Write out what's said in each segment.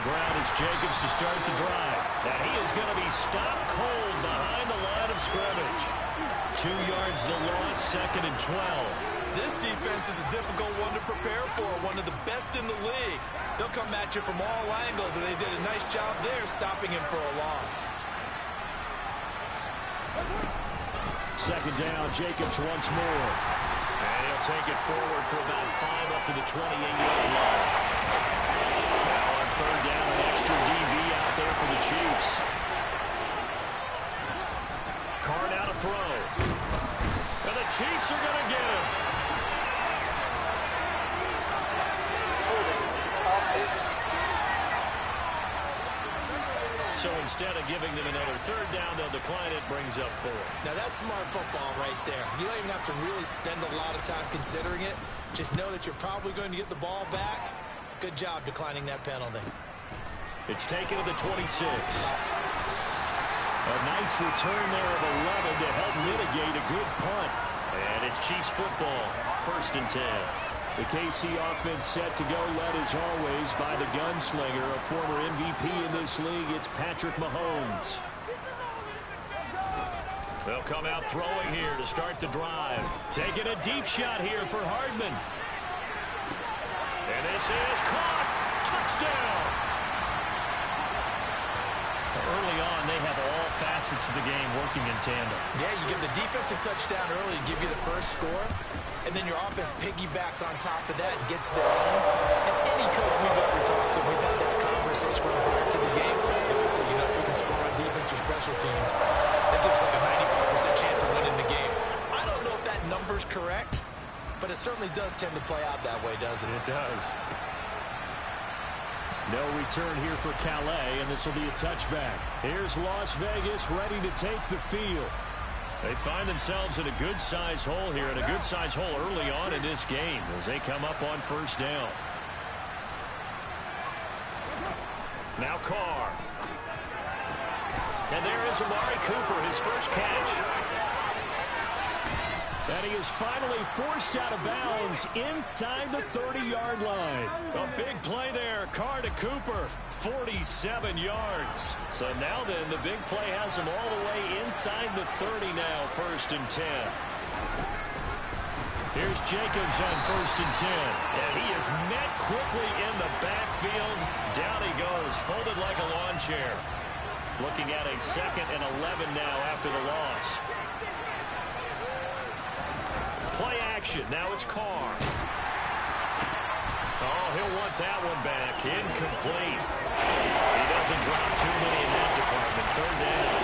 ground as Jacobs to start the drive. And he is going to be stopped cold behind the line of scrimmage. 2 yards the loss, 2nd and 12. This defense is a difficult one to prepare for, one of the best in the league. They'll come at you from all angles, and they did a nice job there stopping him for a loss. 2nd down, Jacobs once more. And he'll take it forward for about 5 up to the 28-yard line. Now on 3rd down, an extra DB out there for the Chiefs. Carr now to throw. And the Chiefs are going to get him. So instead of giving them another 3rd down, they'll decline it, brings up 4. Now that's smart football right there. You don't even have to really spend a lot of time considering it. Just know that you're probably going to get the ball back. Good job declining that penalty. It's taken to the 26. A nice return there of 11 to help mitigate a good punt. And it's Chiefs football, 1st and 10. The KC offense set to go, led as always by the gunslinger, a former MVP in this league. It's Patrick Mahomes. They'll come out throwing here to start the drive. Taking a deep shot here for Hardman. And this is caught. Touchdown. Early on, they have all facets of the game working in tandem. Yeah, you give the defensive touchdown early, give you the first score, and then your offense piggybacks on top of that and gets their own. And any coach we've ever talked to, we've had that conversation prior to the game. They will say, you know, if we can score on defense or special teams, that gives like a 95% chance of winning the game. I don't know if that number's correct, but it certainly does tend to play out that way, doesn't it? It does. No return here for Calais, and this will be a touchback. Here's Las Vegas ready to take the field. They find themselves in a good-sized hole here, and a good-sized hole early on in this game as they come up on 1st down. Now Carr. And there is Amari Cooper, his first catch. And he is finally forced out of bounds inside the 30-yard line. A big play there. Carr to Cooper, 47 yards. So now then, the big play has him all the way inside the 30 now, 1st and 10. Here's Jacobs on 1st and 10. And he is met quickly in the backfield. Down he goes, folded like a lawn chair. Looking at a 2nd and 11 now after the loss. Play action. Now it's Carr. Oh, he'll want that one back. Incomplete. He doesn't drop too many in that department. 3rd down.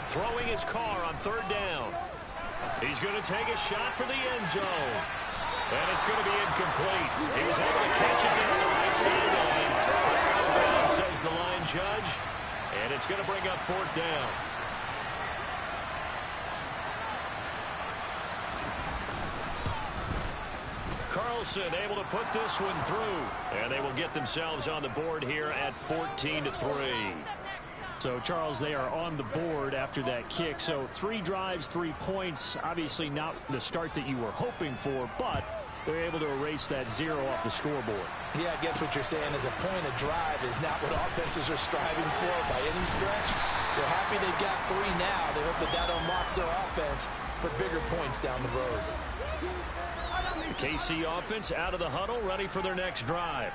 Throwing his Carr on 3rd down. He's going to take a shot for the end zone. And it's going to be incomplete. He was able to catch it there on the right sideline. Says the line judge. And it's going to bring up 4th down. Carlson able to put this one through. And they will get themselves on the board here at 14-3. So, Charles, they are on the board after that kick. So 3 drives, 3 points. Obviously not the start that you were hoping for, but they're able to erase that 0 off the scoreboard. Yeah, I guess what you're saying is a point of drive is not what offenses are striving for by any stretch. They're happy they've got 3 now. They hope that that unlocks their offense for bigger points down the road. The KC offense out of the huddle, ready for their next drive.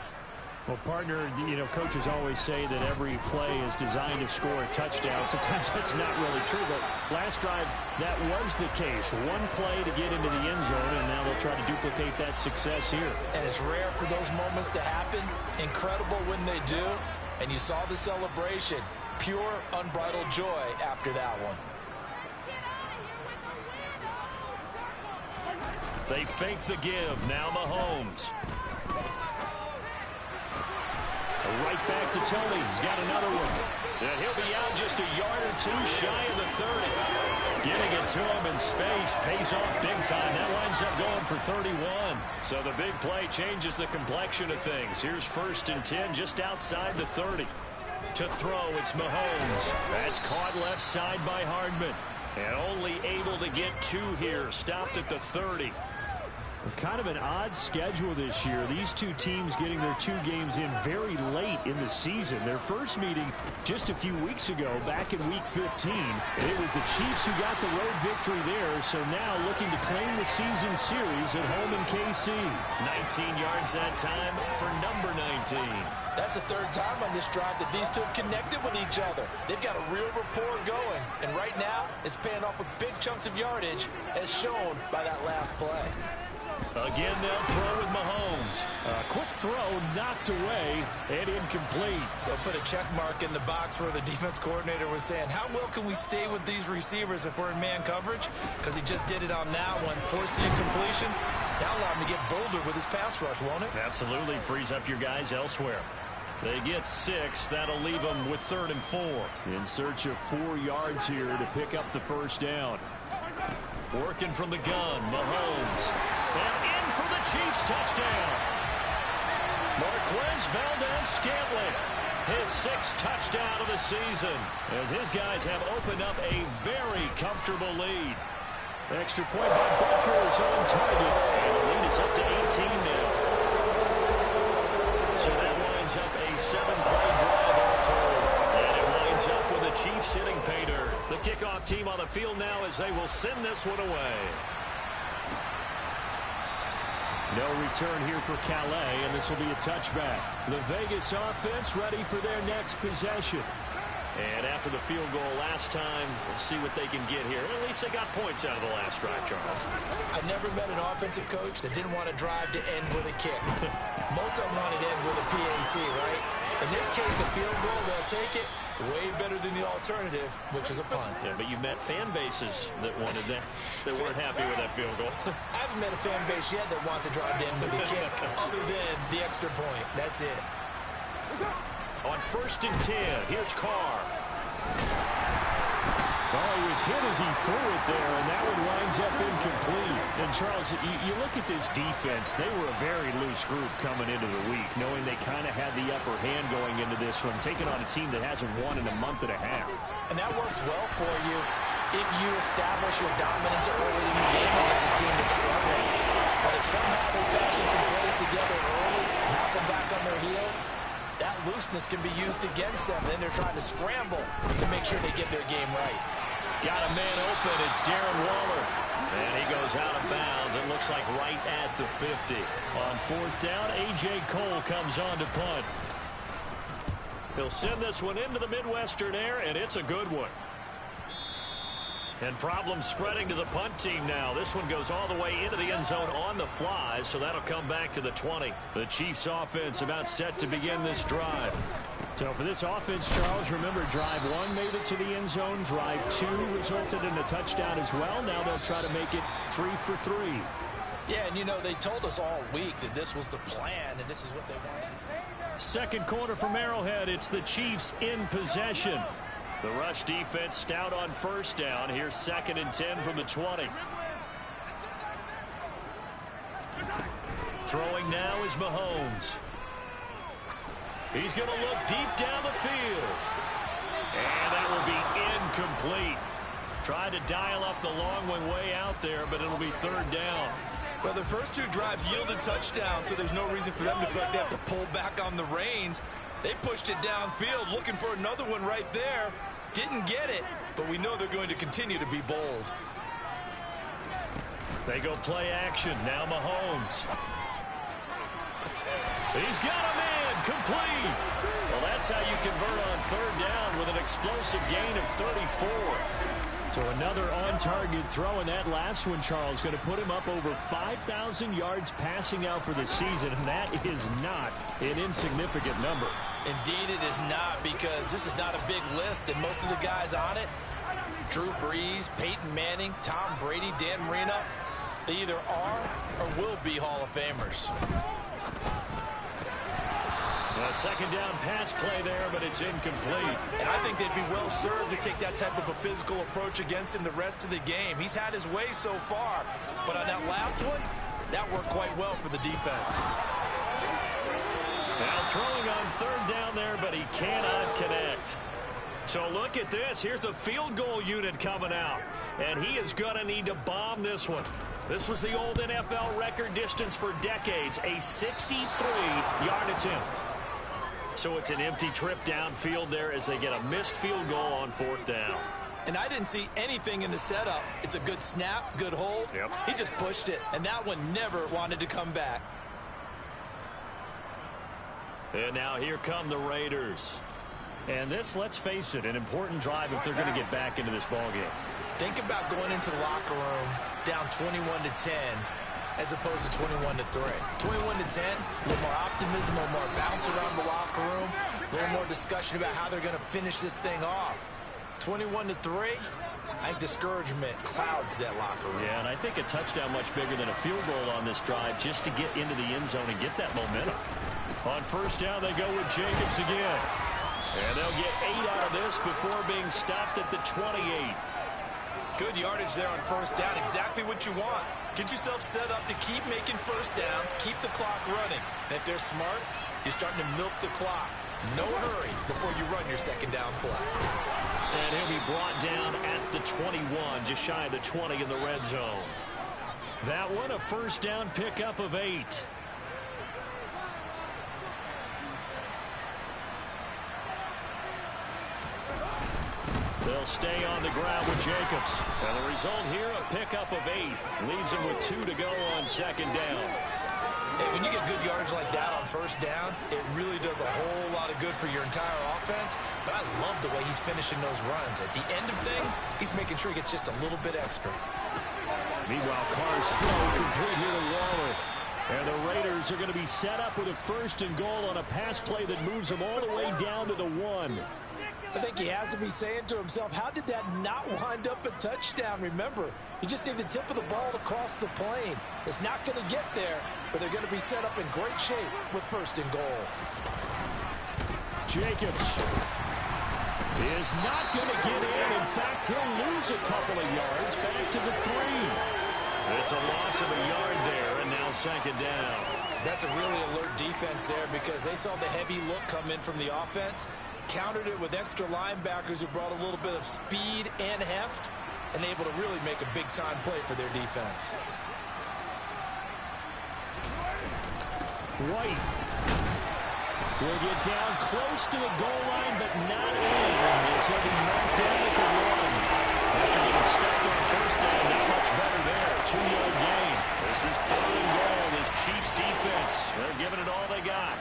Well, partner, you know, coaches always say that every play is designed to score a touchdown. Sometimes that's not really true, but last drive, that was the case. 1 play to get into the end zone, and now they'll try to duplicate that success here. And it's rare for those moments to happen. Incredible when they do. And you saw the celebration. Pure, unbridled joy after that one. They fake the give. Now Mahomes. Right back to Tony. He's got another one. And he'll be out just a yard or 2 shy of the 30. Getting it to him in space pays off big time. That winds up going for 31. So the big play changes the complexion of things. Here's 1st and 10 just outside the 30. To throw, it's Mahomes. That's caught left side by Hardman. And only able to get 2 here. Stopped at the 30. Kind of an odd schedule this year. These two teams getting their 2 games in very late in the season. Their first meeting just a few weeks ago, back in Week 15. And it was the Chiefs who got the road victory there, so now looking to claim the season series at home in KC. 19 yards that time for number 19. That's the 3rd time on this drive that these two have connected with each other. They've got a real rapport going, and right now it's paying off with big chunks of yardage, as shown by that last play. Again, they'll throw with Mahomes. A quick throw knocked away and incomplete. They'll put a check mark in the box where the defense coordinator was saying, how well can we stay with these receivers if we're in man coverage? Because he just did it on that one, forcing incompletion. That'll allow him to get bolder with his pass rush, won't it? Absolutely. Frees up your guys elsewhere. They get 6. That'll leave them with 3rd and 4. In search of 4 yards here to pick up the first down. Working from the gun, Mahomes. And in for the Chiefs touchdown. Marquez Valdez-Scantling, his 6th touchdown of the season, as his guys have opened up a very comfortable lead. Extra point by Butker is on target, and the lead is up to 18 now. So that winds up a 7-play drive all told, and it winds up with the Chiefs hitting pay dirt. The kickoff team on the field now as they will send this one away. No return here for Calais, and this will be a touchback. The Vegas offense ready for their next possession. And after the field goal last time, we'll see what they can get here. At least they got points out of the last drive, Charles. I never met an offensive coach that didn't want to drive to end with a kick. Most of them wanted to end with a PAT, right? In this case, a field goal, they'll take it. Way better than the alternative, which is a punt. Yeah, but you met fan bases that wanted that, that weren't happy with that field goal. I haven't met a fan base yet that wants to drive to end with a kick, other than the extra point. That's it. On 1st and 10, here's Carr. Oh, he was hit as he threw it there, and that one winds up incomplete. And, Charles, you look at this defense. They were a very loose group coming into the week, knowing they kind of had the upper hand going into this one, taking on a team that hasn't won in a month and a half. And that works well for you if you establish your dominance early in the game against a team that's struggling. But if somehow they fashion some plays together early, knock them back on their heels, that looseness can be used against them. Then they're trying to scramble to make sure they get their game right. Got a man open. It's Darren Waller. And he goes out of bounds. It looks like right at the 50. On 4th down, A.J. Cole comes on to punt. He'll send this one into the Midwestern air, and it's a good one. And problems spreading to the punt team now. This one goes all the way into the end zone on the fly, so that'll come back to the 20. The Chiefs offense about set to begin this drive. So for this offense, Charles, remember drive 1 made it to the end zone. Drive 2 resulted in a touchdown as well. Now they'll try to make it 3 for 3. Yeah, and you know, they told us all week that this was the plan, and this is what they wanted. Second quarter from Arrowhead. It's the Chiefs in possession. The rush defense stout on 1st down. Here's 2nd and 10 from the 20. Throwing now is Mahomes. He's going to look deep down the field. And that will be incomplete. Tried to dial up the long one way out there, but it'll be 3rd down. Well, the first 2 drives yielded touchdowns, so there's no reason for them to feel like they have to pull back on the reins. They pushed it downfield, looking for another one right there. Didn't get it, but we know they're going to continue to be bold. They go play action. Now Mahomes. He's got a man complete. Well, that's how you convert on 3rd down with an explosive gain of 34. So another on-target throw, and that last one, Charles, going to put him up over 5,000 yards passing out for the season, and that is not an insignificant number. Indeed it is not, because this is not a big list, and most of the guys on it, Drew Brees, Peyton Manning, Tom Brady, Dan Marino, they either are or will be Hall of Famers. A 2nd down pass play there, but it's incomplete. And I think they'd be well served to take that type of a physical approach against him the rest of the game. He's had his way so far, but on that last one, that worked quite well for the defense. Now throwing on 3rd down there, but he cannot connect. So look at this. Here's the field goal unit coming out. And he is going to need to bomb this one. This was the old NFL record distance for decades, a 63-yard attempt. So it's an empty trip downfield there as they get a missed field goal on 4th down. And I didn't see anything in the setup. It's a good snap, good hold. Yep. He just pushed it, and that one never wanted to come back. And now here come the Raiders. And this, let's face it, an important drive if they're going to get back into this ballgame. Think about going into the locker room down 21-10 as opposed to 21-3. 21-10, a little more optimism, a little more bounce around the locker room, a little more discussion about how they're going to finish this thing off. 21-3, I think discouragement clouds that locker room. Yeah, and I think a touchdown much bigger than a field goal on this drive just to get into the end zone and get that momentum. On 1st down, they go with Jacobs again. And they'll get 8 out of this before being stopped at the 28. Good yardage there on 1st down. Exactly what you want. Get yourself set up to keep making 1st downs, keep the clock running. And if they're smart, you're starting to milk the clock. No hurry before you run your 2nd down play. And he'll be brought down at the 21, just shy of the 20 in the red zone. That one, a 1st down pickup of 8. They'll stay on the ground with Jacobs. And the result here, a pickup of 8. Leaves them with 2 to go on 2nd down. Hey, when you get good yardage like that on 1st down, it really does a whole lot of good for your entire offense. But I love the way he's finishing those runs. At the end of things, he's making sure he gets just a little bit extra. Meanwhile, Carr's throw complete here to Waller. And the Raiders are going to be set up with a 1st and goal on a pass play that moves them all the way down to the 1. I think he has to be saying to himself, how did that not wind up a touchdown? Remember, you just need the tip of the ball to cross the plane. It's not going to get there, but they're going to be set up in great shape with 1st and goal. Jacobs is not going to get in. In fact, he'll lose a couple of yards back to the 3. It's a loss of a yard there, and now 2nd down. That's a really alert defense there because they saw the heavy look come in from the offense, countered it with extra linebackers who brought a little bit of speed and heft, and able to really make a big-time play for their defense. White will get down close to the goal line, but not in. As he'll be knocked down at the 1. After getting stuffed on 1st down, not much better there. 2-yard gain. This is 3rd and goal. This Chiefs defense, they're giving it all they got.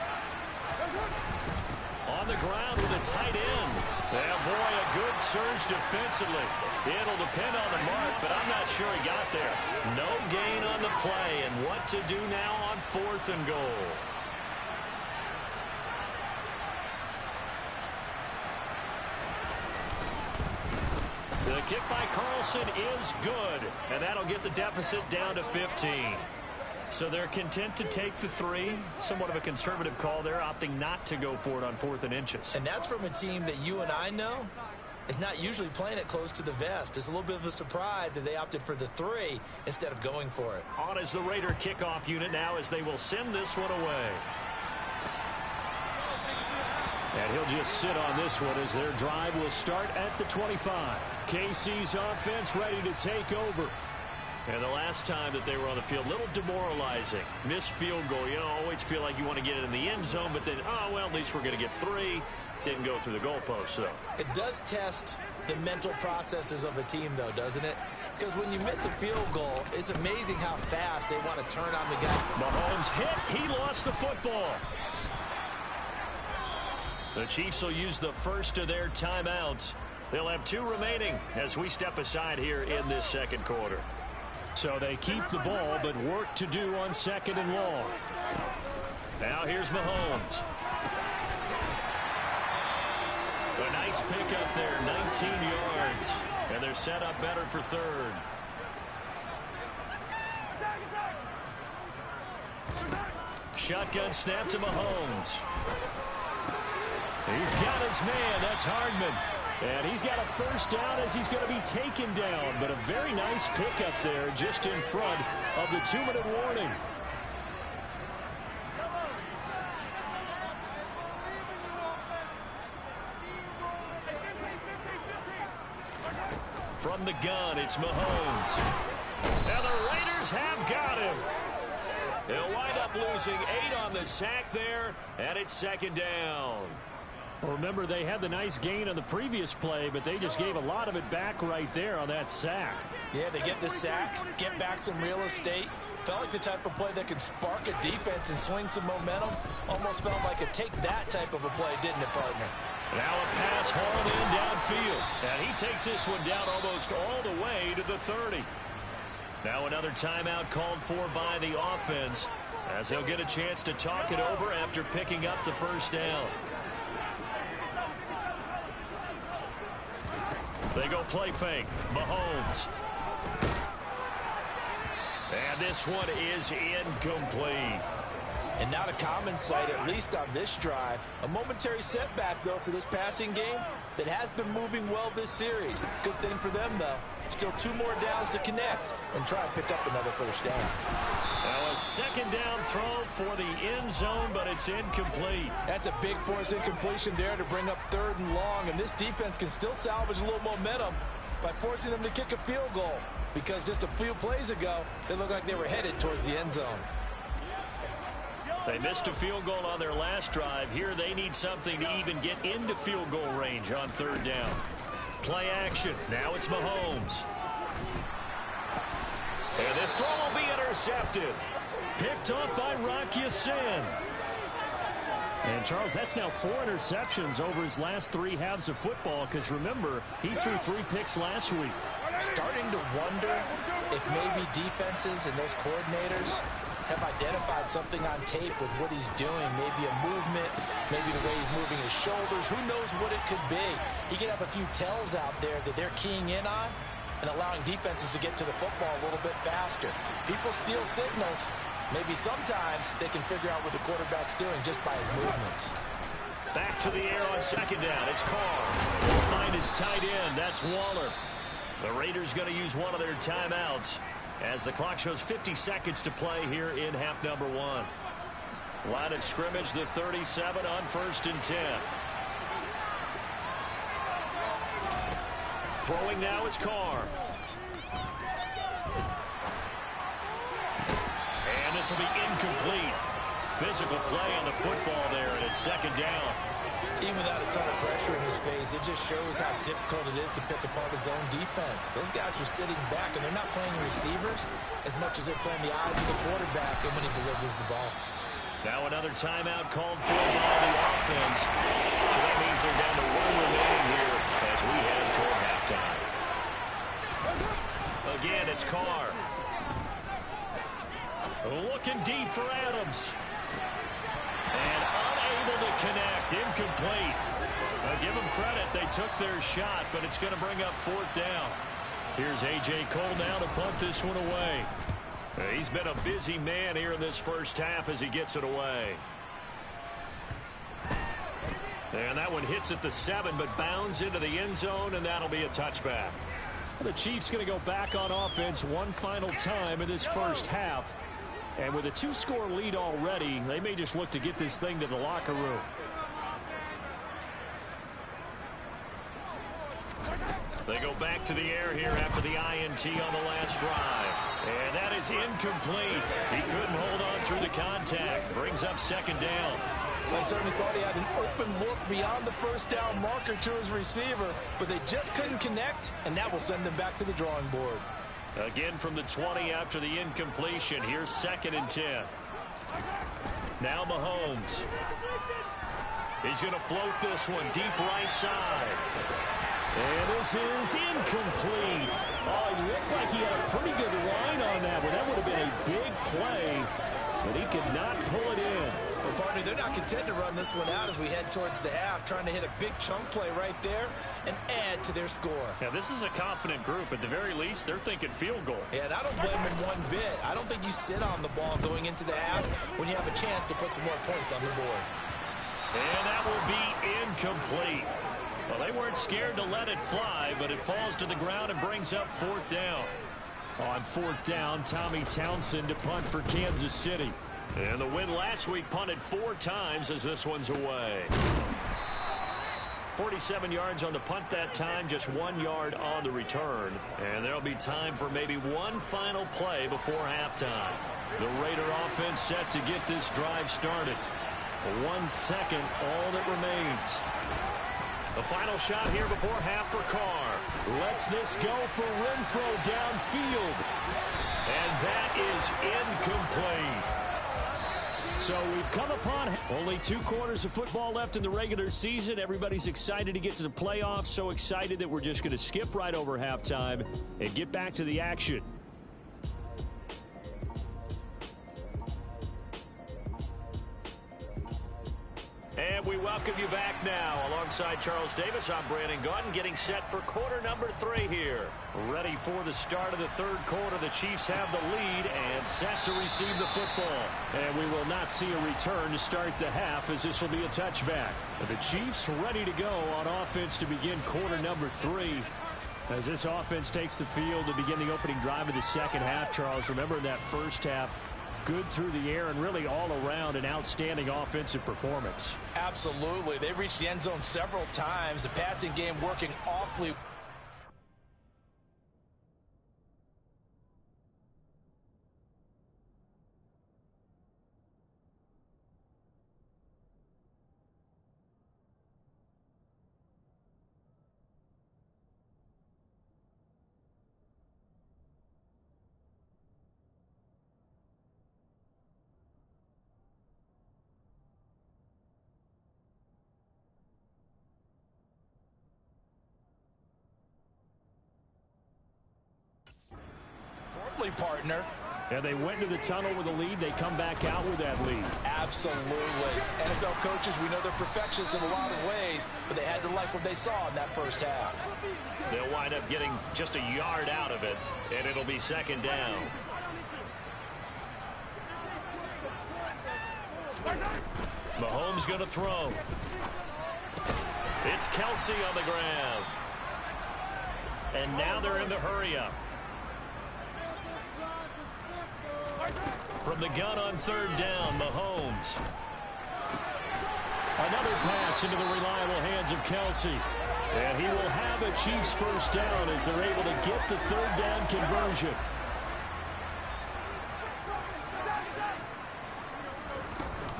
On the ground with a tight end. Yeah, boy, a good surge defensively. It'll depend on the mark, but I'm not sure he got there. No gain on the play, and what to do now on 4th and goal. The kick by Carlson is good, and that'll get the deficit down to 15. So they're content to take the 3. Somewhat of a conservative call there, opting not to go for it on 4th and inches. And that's from a team that you and I know is not usually playing it close to the vest. It's a little bit of a surprise that they opted for the 3 instead of going for it. On is the Raider kickoff unit now as they will send this one away. And he'll just sit on this one as their drive will start at the 25. KC's offense ready to take over. And the last time that they were on the field, a little demoralizing. Missed field goal. You know, always feel like you want to get it in the end zone, but then, oh, well, at least we're going to get 3. Didn't go through the goalpost, though. It does test the mental processes of a team, though, doesn't it? Because when you miss a field goal, it's amazing how fast they want to turn on the guy. Mahomes hit. He lost the football. The Chiefs will use the first of their timeouts. They'll have 2 remaining as we step aside here in this 2nd quarter. So they keep the ball, but work to do on 2nd and long. Now here's Mahomes. A nice pickup there, 19 yards. And they're set up better for 3rd. Shotgun snap to Mahomes. He's got his man. That's Hardman. And he's got a 1st down as he's going to be taken down. But a very nice pickup there just in front of the 2-minute warning. From the gun, it's Mahomes. And the Raiders have got him. They'll wind up losing 8 on the sack there, and it's second down. Well, remember, they had the nice gain on the previous play, but they just gave a lot of it back right there on that sack. Yeah, they get the sack, get back some real estate. Felt like the type of play that could spark a defense and swing some momentum. Almost felt like a take-that type of a play, didn't it, partner? Now a pass hauled in downfield. And he takes this one down almost all the way to the 30. Now another timeout called for by the offense, as they'll get a chance to talk it over after picking up the first down. They go play fake. Mahomes. And this one is incomplete. And not a common sight, at least on this drive. A momentary setback, though, for this passing game that has been moving well this series. Good thing for them, though. Still 2 more downs to connect and try and pick up another first down. Now a second down throw for the end zone, but it's incomplete. That's a big force incompletion there to bring up 3rd and long, and this defense can still salvage a little momentum by forcing them to kick a field goal, because just a few plays ago, they looked like they were headed towards the end zone. They missed a field goal on their last drive. Here they need something to even get into field goal range on 3rd down. Play action. Now it's Mahomes. And this throw will be intercepted. Picked off by Rock Ya-Sin. And, Charles, that's now 4 interceptions over his last 3 halves of football, because, remember, he threw 3 picks last week. Starting to wonder if maybe defenses and those coordinators have identified something on tape with what he's doing. Maybe a movement, maybe the way he's moving his shoulders. Who knows what it could be? He could have a few tells out there that they're keying in on and allowing defenses to get to the football a little bit faster. People steal signals. Maybe sometimes they can figure out what the quarterback's doing just by his movements. Back to the air on second down. It's Carr. He'll find his tight end. That's Waller. The Raiders going to use one of their timeouts as the clock shows 50 seconds to play here in half number 1. Line of scrimmage, the 37 on 1st and 10. Throwing now is Carr. And this will be incomplete. Physical play on the football there, and it's second down. Even without a ton of pressure in his face, it just shows how difficult it is to pick apart his own defense. Those guys are sitting back, and they're not playing receivers as much as they're playing the eyes of the quarterback and when he delivers the ball. Now another timeout called for by the offense. So that means they're down to 1 remaining here as we head toward halftime. Again, it's Carr. Looking deep for Adams. And unable to connect. Incomplete. Now give them credit. They took their shot, but it's going to bring up 4th down. Here's A.J. Cole now to punt this one away. He's been a busy man here in this first half as he gets it away. And that one hits at the 7, but bounds into the end zone, and that'll be a touchback. The Chiefs going to go back on offense one final time in this first half. And with a 2-score lead already, they may just look to get this thing to the locker room. They go back to the air here after the INT on the last drive. And that is incomplete. He couldn't hold on through the contact. Brings up second down. I certainly thought he had an open look beyond the first down marker to his receiver, but they just couldn't connect, and that will send them back to the drawing board. Again from the 20 after the incompletion. Here's 2nd and 10. Now Mahomes. He's going to float this one deep right side. And this is incomplete. Oh, he looked like he had a pretty good line on that one. That would have been a big play, but he could not pull it in. Well, partner, they're not content to run this one out as we head towards the half, trying to hit a big chunk play right there and add to their score. Yeah, this is a confident group. At the very least, they're thinking field goal. Yeah, and I don't blame them one bit. I don't think you sit on the ball going into the half when you have a chance to put some more points on the board. And that will be incomplete. Well, they weren't scared to let it fly, but it falls to the ground and brings up 4th down. On 4th down, Tommy Townsend to punt for Kansas City. And the win last week punted 4 times as this one's away. 47 yards on the punt that time, just 1 yard on the return. And there'll be time for maybe one final play before halftime. The Raider offense set to get this drive started. 1 second, all that remains. The final shot here before half for Carr. Lets this go for Renfro downfield. And that is incomplete. So we've come upon only 2 quarters of football left in the regular season. Everybody's excited to get to the playoffs. So excited that we're just going to skip right over halftime and get back to the action. And we welcome you back now. Alongside Charles Davis, I'm Brandon Gunn, getting set for quarter number 3 here. Ready for the start of the third quarter. The Chiefs have the lead and set to receive the football. And we will not see a return to start the half, as this will be a touchback. The Chiefs ready to go on offense to begin quarter number 3. As this offense takes the field to begin the opening drive of the second half, Charles, remember in that first half, good through the air and really all around an outstanding offensive performance. Absolutely. They reached the end zone several times. The passing game working awfully. Partner. And they went to the tunnel with a lead. They come back out with that lead. Absolutely. NFL coaches, we know they're perfectionists in a lot of ways, but they had to like what they saw in that first half. They'll wind up getting just a yard out of it, and it'll be second down. Mahomes going to throw. It's Kelsey on the ground. And now they're in the hurry-up. From the gun on third down, Mahomes. Another pass into the reliable hands of Kelsey. And he will have a Chiefs first down as they're able to get the third down conversion.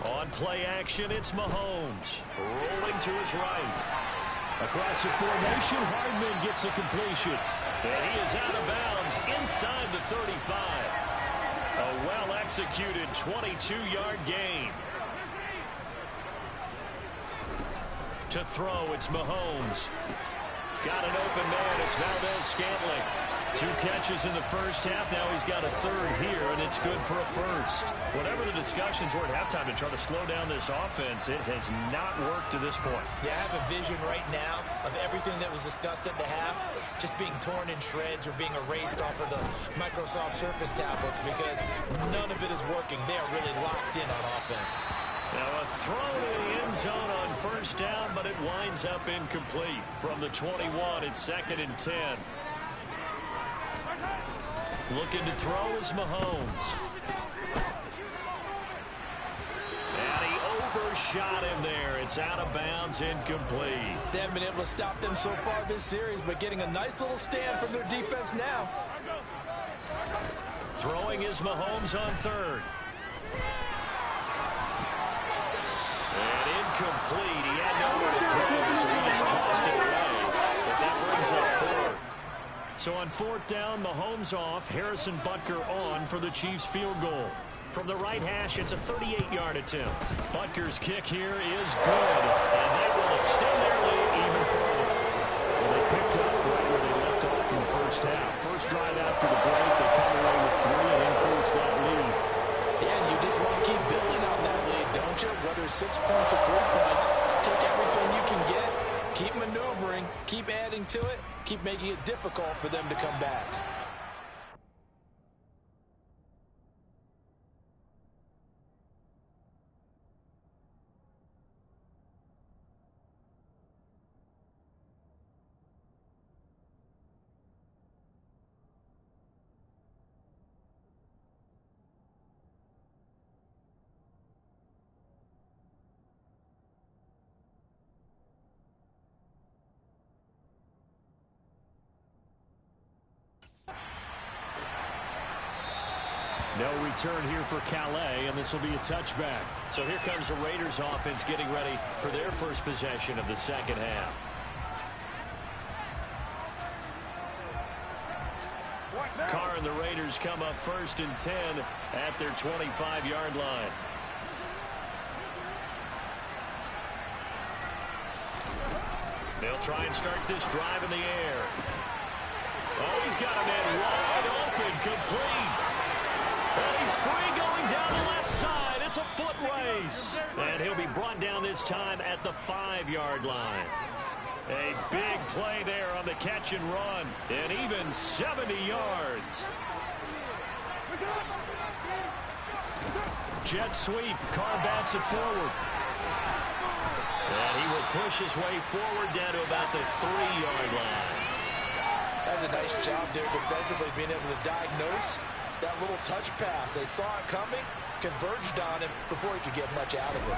On play action, it's Mahomes. Rolling to his right. Across the formation, Hardman gets the completion. And he is out of bounds inside the 35. A well-executed 22-yard gain. To throw, it's Mahomes. Got an open man, it's Valdez-Scantling. 2 catches in the first half, now he's got a third here, and it's good for a first. Whatever the discussions were at halftime to try to slow down this offense, it has not worked to this point. Yeah, I have a vision right now of everything that was discussed at the half just being torn in shreds or being erased off of the Microsoft Surface tablets, because none of it is working. They are really locked in on offense. Now a throw to the end zone on first down, but it winds up incomplete. From the 21, it's 2nd and 10. Looking to throw is Mahomes. And he overshot him there. It's out of bounds, incomplete. They haven't been able to stop them so far this series, but getting a nice little stand from their defense now. Throwing is Mahomes on third. And incomplete. He had nowhere to throw, so he just tossed it away. But that brings up fourth. So on fourth down, Mahomes off, Harrison Butker on for the Chiefs field goal. From the right hash, it's a 38-yard attempt. Butker's kick here is good, and they will extend their lead even further. Well, they picked up right where they left off in the first half. First drive after the break, they come away with 3 and increase that lead. Yeah, and you just want to keep building on that lead, don't you? Whether it's 6 points or 3 points, take everything you can get, keep maneuvering, keep adding to it, keep making it difficult for them to come back. No return here for Calais, and this will be a touchback. So here comes the Raiders offense getting ready for their first possession of the second half. Carr and the Raiders come up 1st and 10 at their 25-yard line. They'll try and start this drive in the air. Oh, he's got a man wide open, complete. And he's free going down the left side. It's a foot race. And he'll be brought down this time at the 5-yard line. A big play there on the catch and run. And even 70 yards. Jet sweep. Carr bats it forward. And he will push his way forward down to about the 3-yard line. That's a nice job there defensively, being able to diagnose that little touch pass. They saw it coming, converged on him before he could get much out of it.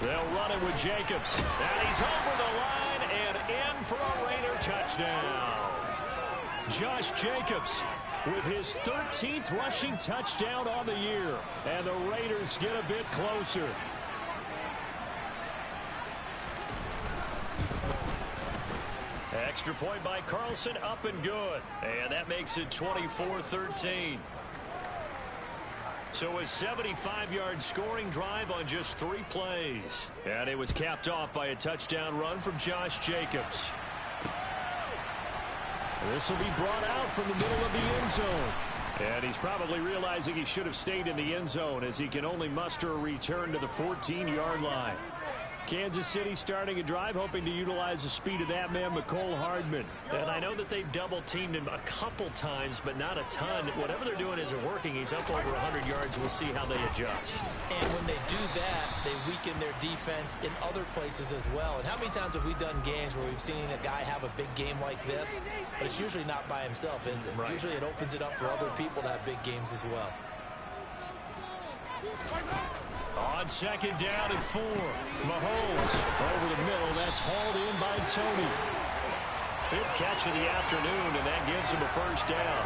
They'll run it with Jacobs. And he's over the line and in for a Raider touchdown. Josh Jacobs with his 13th rushing touchdown on the year. And the Raiders get a bit closer. Extra point by Carlson, up and good. And that makes it 24-13. So a 75-yard scoring drive on just 3 plays. And it was capped off by a touchdown run from Josh Jacobs. This will be brought out from the middle of the end zone. And he's probably realizing he should have stayed in the end zone as he can only muster a return to the 14-yard line. Kansas City starting a drive, hoping to utilize the speed of that man, McCole Hardman. And I know that they've double-teamed him a couple times, but not a ton. Whatever they're doing isn't working. He's up over 100 yards. We'll see how they adjust. And when they do that, they weaken their defense in other places as well. And how many times have we done games where we've seen a guy have a big game like this, but it's usually not by himself, is it? Right. Usually it opens it up for other people to have big games as well. On 2nd down and 4. Mahomes over the middle. That's hauled in by Tony. 5th catch of the afternoon, and that gives him a first down.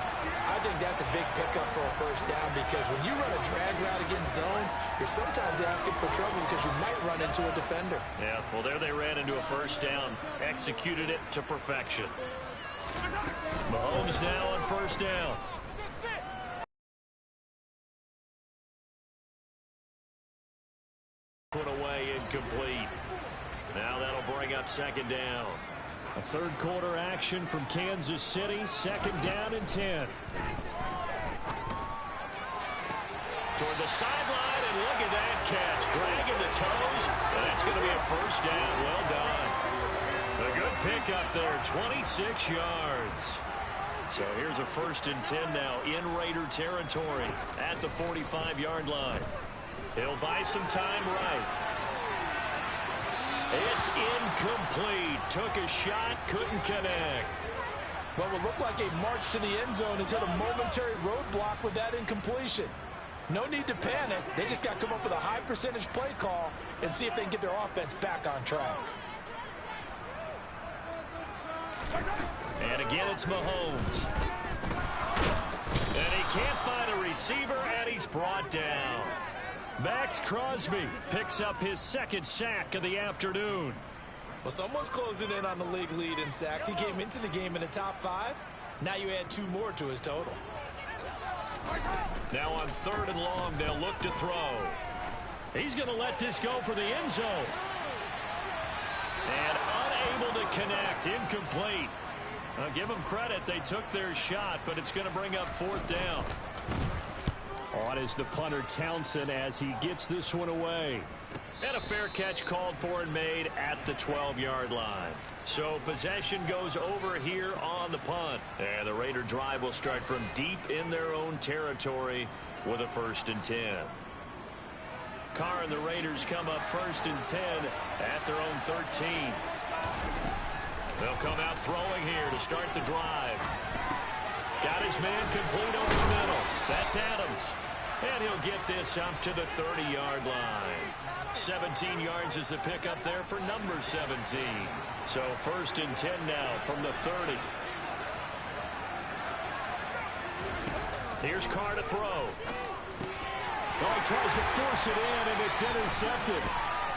I think that's a big pickup for a first down because when you run a drag route against zone, you're sometimes asking for trouble because you might run into a defender. Yeah, well, there they ran into a first down. Executed it to perfection. Mahomes now on first down. Put away, incomplete. Now that'll bring up 2nd down. A 3rd quarter action from Kansas City. 2nd down and 10. Toward the sideline, and look at that catch. Dragging the toes, and that's going to be a first down. Well done. A good pickup there, 26 yards. So here's a 1st and 10 now in Raider territory at the 45-yard line. He'll buy some time right. It's incomplete. Took a shot, couldn't connect. Well, it looked like a march to the end zone has hit a momentary roadblock with that incompletion. No need to panic. They just got to come up with a high percentage play call and see if they can get their offense back on track. And again, it's Mahomes. And he can't find a receiver, and he's brought down. Max Crosby picks up his 2nd sack of the afternoon. Well, someone's closing in on the league lead in sacks. He came into the game in the top 5. Now you add 2 more to his total. Now on 3rd and long, they'll look to throw. He's going to let this go for the end zone. And unable to connect, incomplete. I'll give them credit. They took their shot, but it's going to bring up 4th down. On is the punter Townsend as he gets this one away. And a fair catch called for and made at the 12-yard line. So possession goes over here on the punt. And the Raider drive will start from deep in their own territory with a 1st and 10. Carr and the Raiders come up 1st and 10 at their own 13. They'll come out throwing here to start the drive. Got his man complete over the middle. That's Adams. And he'll get this up to the 30-yard line. 17 yards is the pickup there for number 17. So 1st and 10 now from the 30. Here's Carr to throw. Oh, he tries to force it in, and it's intercepted.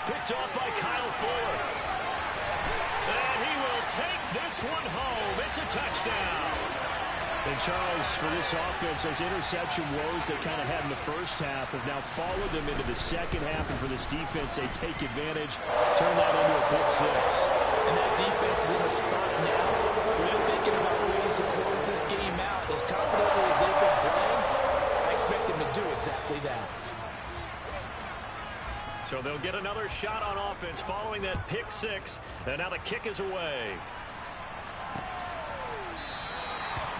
Picked off by Kyle Fuller. And he will take this one home. It's a touchdown. And Charles, for this offense, those interception woes they kind of had in the first half have now followed them into the second half. And for this defense, they take advantage, turn that into a pick six. And that defense is in the spot now where they're thinking about ways to close this game out. As confidently as they've been playing, I expect them to do exactly that. So they'll get another shot on offense following that pick six. And now the kick is away.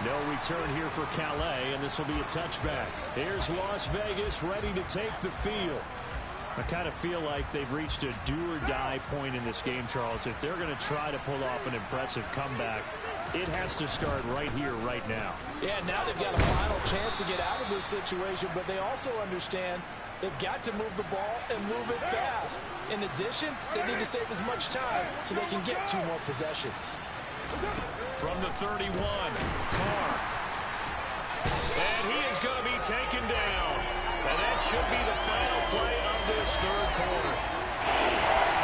No return here for Calais, and this will be a touchback. Here's Las Vegas ready to take the field. I kind of feel like they've reached a do-or-die point in this game, Charles. If they're going to try to pull off an impressive comeback, it has to start right here, right now. Yeah, now they've got a final chance to get out of this situation, but they also understand they've got to move the ball and move it fast. In addition, they need to save as much time so they can get 2 more possessions. From the 31, Carr. And he is going to be taken down. And that should be the final play of this third quarter.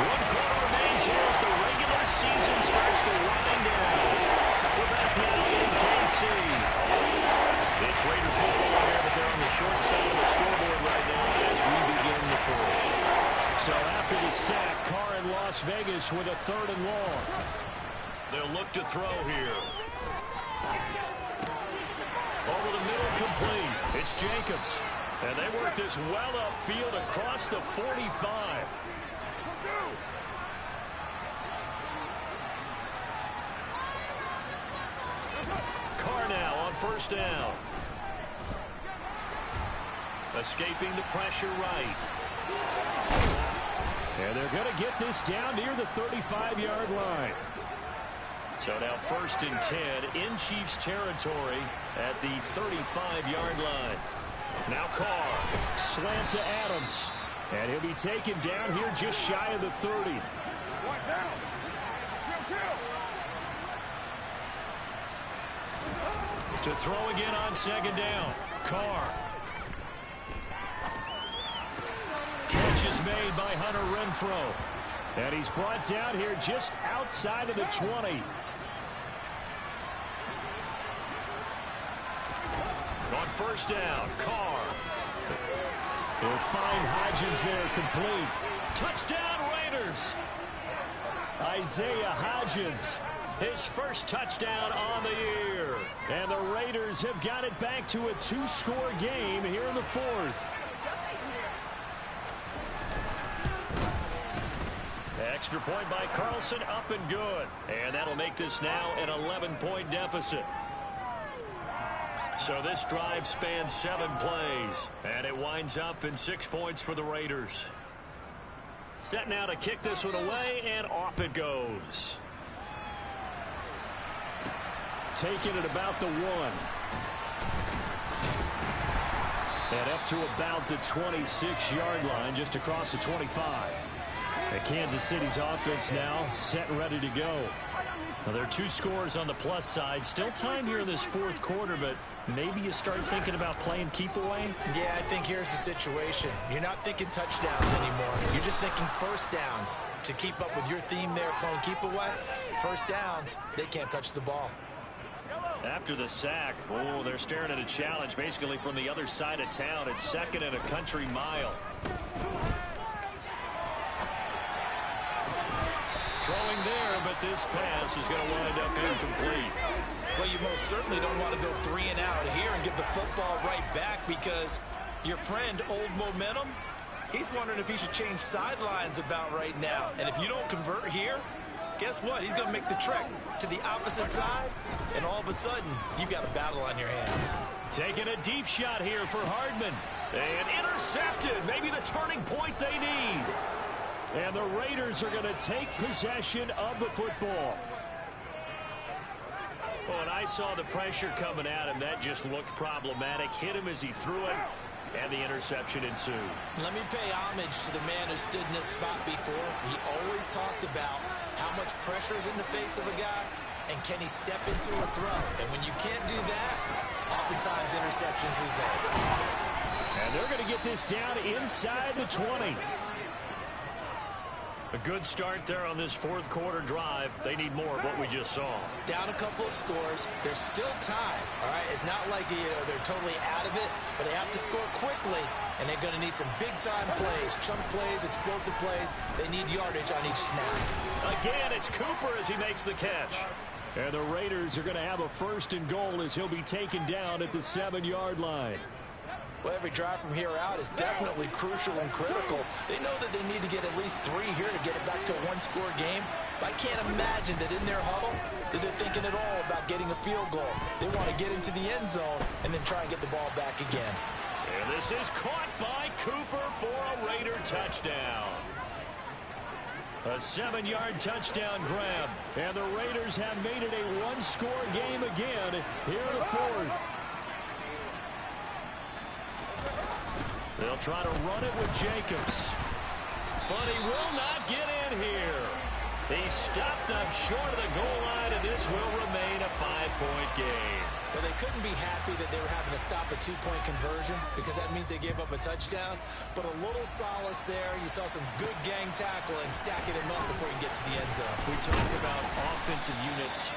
1 quarter remains here as the regular season starts to wind down. We're back now in KC. It's Raider football here, but they're on the short side of the scoreboard right now as we begin the fourth. So after the sack, Carr in Las Vegas with a 3rd and long. They'll look to throw here. Over the middle, complete. It's Jacobs. And they work this well upfield across the 45. Carr now on 1st down. Escaping the pressure right. And they're going to get this down near the 35-yard line. So now 1st and 10 in Chiefs territory at the 35-yard line. Now Carr, slant to Adams. And he'll be taken down here just shy of the 30. To throw again on 2nd down. Carr. Catch is made by Hunter Renfrow. And he's brought down here just outside of the 20. On 1st down, Carr. He'll find Hodgins there, complete. Touchdown, Raiders. Isaiah Hodgins, his first touchdown on the year. And the Raiders have got it back to a 2-score game here in the 4th. Extra point by Carlson, up and good. And that'll make this now an 11-point deficit. So this drive spans 7 plays, and it winds up in 6 points for the Raiders. Set now to kick this one away, and off it goes. Taking it about the 1. And up to about the 26-yard line, just across the 25. And Kansas City's offense now set and ready to go. Now, there are 2 scores on the plus side. Still time here in this 4th quarter, but maybe you start thinking about playing keep away? Yeah, I think here's the situation. You're not thinking touchdowns anymore. You're just thinking 1st downs. To keep up with your theme there, playing keep away, 1st downs, they can't touch the ball. After the sack, oh, they're staring at a challenge basically from the other side of town. It's 2nd and a country mile. Throwing there, but this pass is going to wind up incomplete. Well, you most certainly don't want to go 3 and out here and get the football right back, because your friend, Old Momentum, he's wondering if he should change sidelines about right now. And if you don't convert here, guess what? He's going to make the trek to the opposite side, and all of a sudden, you've got a battle on your hands. Taking a deep shot here for Hardman. And intercepted. Maybe the turning point they need. And the Raiders are going to take possession of the football. Oh, and I saw the pressure coming at him. That just looked problematic. Hit him as he threw it, and the interception ensued. Let me pay homage to the man who stood in this spot before. He always talked about how much pressure is in the face of a guy, and can he step into a throw. And when you can't do that, oftentimes interceptions result. And they're going to get this down inside the 20. A good start there on this fourth quarter drive. They need more of what we just saw. Down a couple of scores. There's still time. All right, it's not like they're totally out of it, but they have to score quickly, and they're going to need some big-time plays, chunk plays, explosive plays. They need yardage on each snap. Again, it's Cooper as he makes the catch. And the Raiders are going to have a first and goal as he'll be taken down at the 7-yard line. Well, every drive from here out is definitely crucial and critical. They know that they need to get at least 3 here to get it back to a one-score game. But I can't imagine that in their huddle that they're thinking at all about getting a field goal. They want to get into the end zone and then try and get the ball back again. And this is caught by Cooper for a Raider touchdown. A 7-yard touchdown grab. And the Raiders have made it a one-score game again here in the fourth. They'll try to run it with Jacobs. But he will not get in here. He stopped up short of the goal line, and this will remain a 5-point game. Well, they couldn't be happy that they were having to stop a 2-point conversion because that means they gave up a touchdown. But a little solace there. You saw some good gang tackling, stacking him up before you get to the end zone. We talk about offensive units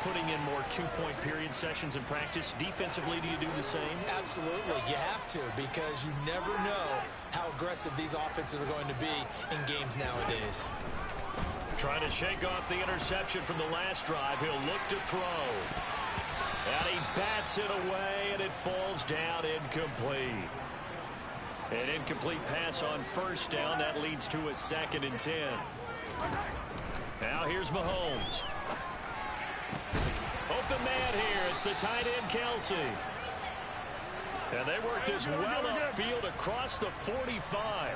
putting in more 2-point period sessions in practice. Defensively, do you do the same? Absolutely. You have to, because you never know how aggressive these offenses are going to be in games nowadays. Trying to shake off the interception from the last drive. He'll look to throw. And he bats it away, and it falls down incomplete. An incomplete pass on first down. That leads to a 2nd and 10. Now here's Mahomes. Open man here. It's the tight end, Kelsey. And they work this well upfield across the 45.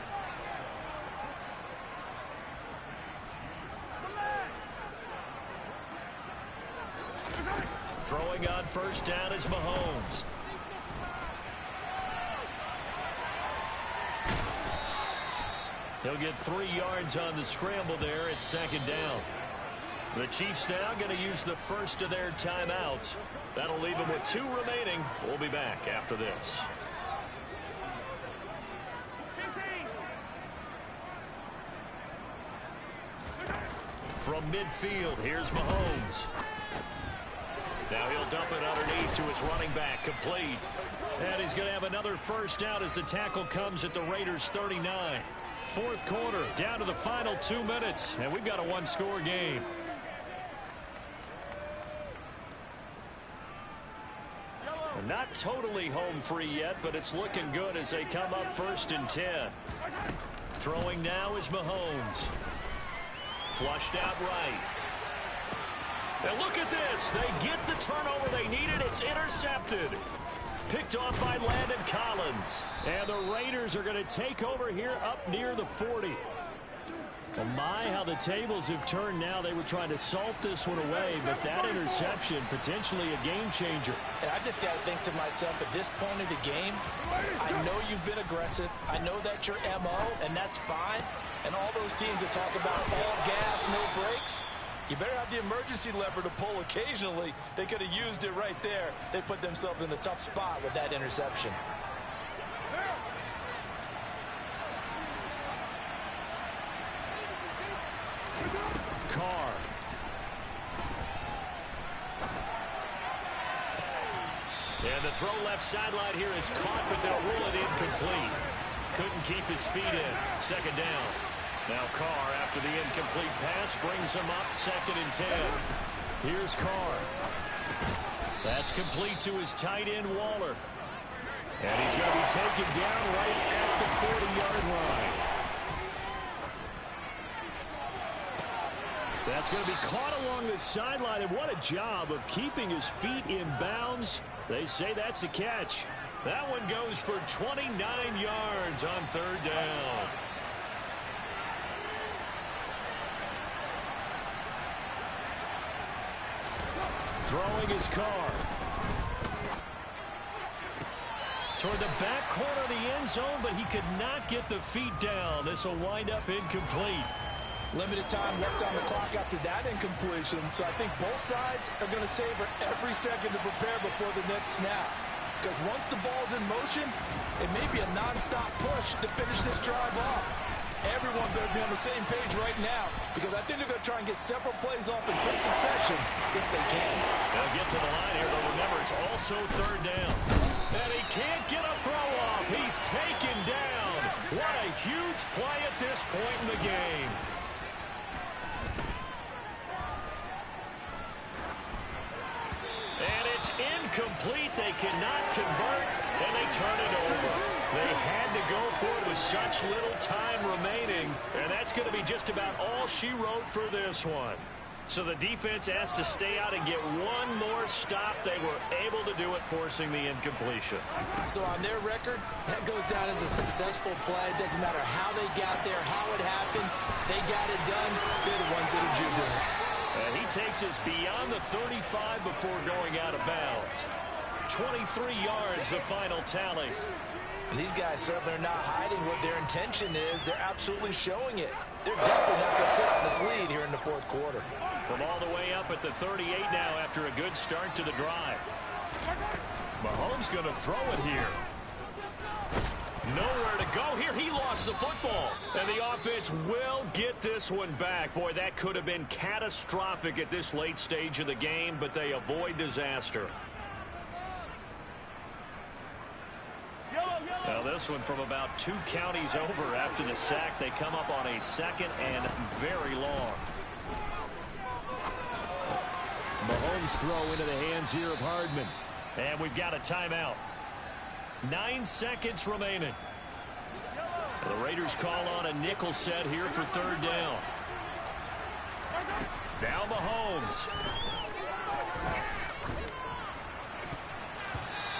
Throwing on first down is Mahomes. He'll get 3 yards on the scramble there. It's 2nd down. The Chiefs now going to use the first of their timeouts. That'll leave them with 2 remaining. We'll be back after this. From midfield, here's Mahomes. Now he'll dump it underneath to his running back, complete. And he's going to have another first down as the tackle comes at the Raiders' 39. Fourth quarter, down to the final 2 minutes, and we've got a one-score game. Not totally home free yet, but it's looking good as they come up 1st and 10. Throwing now is Mahomes. Flushed out right. And look at this. They get the turnover they needed. It's intercepted. Picked off by Landon Collins. And the Raiders are going to take over here up near the 40. Well, my, how the tables have turned now. They were trying to salt this one away, but that interception, potentially a game changer. And I just got to think to myself, at this point of the game, I know you've been aggressive. I know that's your MO, and that's fine. And all those teams that talk about all gas, no brakes, you better have the emergency lever to pull occasionally. They could have used it right there. They put themselves in a tough spot with that interception. Carr. And the throw left sideline here is caught, but they'll rule it incomplete. Couldn't keep his feet in. 2nd down. Now Carr, after the incomplete pass, brings him up 2nd and 10. Here's Carr. That's complete to his tight end, Waller. And he's going to be taken down right at the 40-yard line. That's going to be caught along the sideline, and what a job of keeping his feet in bounds. They say that's a catch. That one goes for 29 yards on 3rd down. Throwing his Carr. Toward the back corner of the end zone, but he could not get the feet down. This will wind up incomplete. Limited time left on the clock after that incompletion, so I think both sides are going to savor every second to prepare before the next snap. Because once the ball's in motion, it may be a non-stop push to finish this drive off. Everyone better be on the same page right now, because I think they're going to try and get several plays off in quick succession if they can. They'll get to the line here, but remember, it's also third down. And he can't get a throw off. He's taken down. What a huge play at this point in the game. And it's incomplete. They cannot convert, and they turn it over. They had to go for it with such little time remaining, and that's going to be just about all she wrote for this one. So the defense has to stay out and get one more stop. They were able to do it, forcing the incompletion. So on their record, that goes down as a successful play. It doesn't matter how they got there, how it happened. They got it done. They're the ones that are jubilant. And he takes us beyond the 35 before going out of bounds. 23 yards, the final tally. And these guys certainly are not hiding what their intention is. They're absolutely showing it. They're definitely not going to sit on this lead here in the fourth quarter. From all the way up at the 38 now after a good start to the drive. Mahomes going to throw it here. Nowhere to go here. He lost the football. And the offense will get this one back. Boy, that could have been catastrophic at this late stage of the game, but they avoid disaster. Now this one from about 2 counties over after the sack. They come up on a second and very long. Mahomes throw into the hands here of Hardman. And we've got a timeout. 9 seconds remaining. The Raiders call on a nickel set here for third down. Now Mahomes.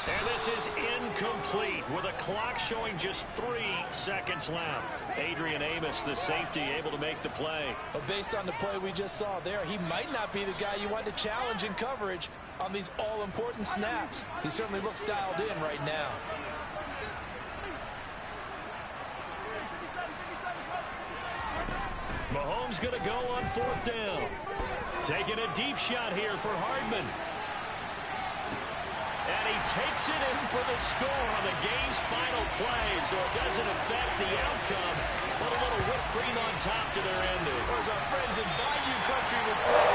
And this is incomplete with a clock showing just 3 seconds left. Adrian Amos, the safety, able to make the play. But based on the play we just saw there, he might not be the guy you want to challenge in coverage on these all-important snaps. He certainly looks dialed in right now. Mahomes going to go on fourth down. Taking a deep shot here for Hardman. And he takes it in for the score on the game's final play, so it doesn't affect the outcome, but a little whipped cream on top to their ending. Or as our friends in Bayou Country would say,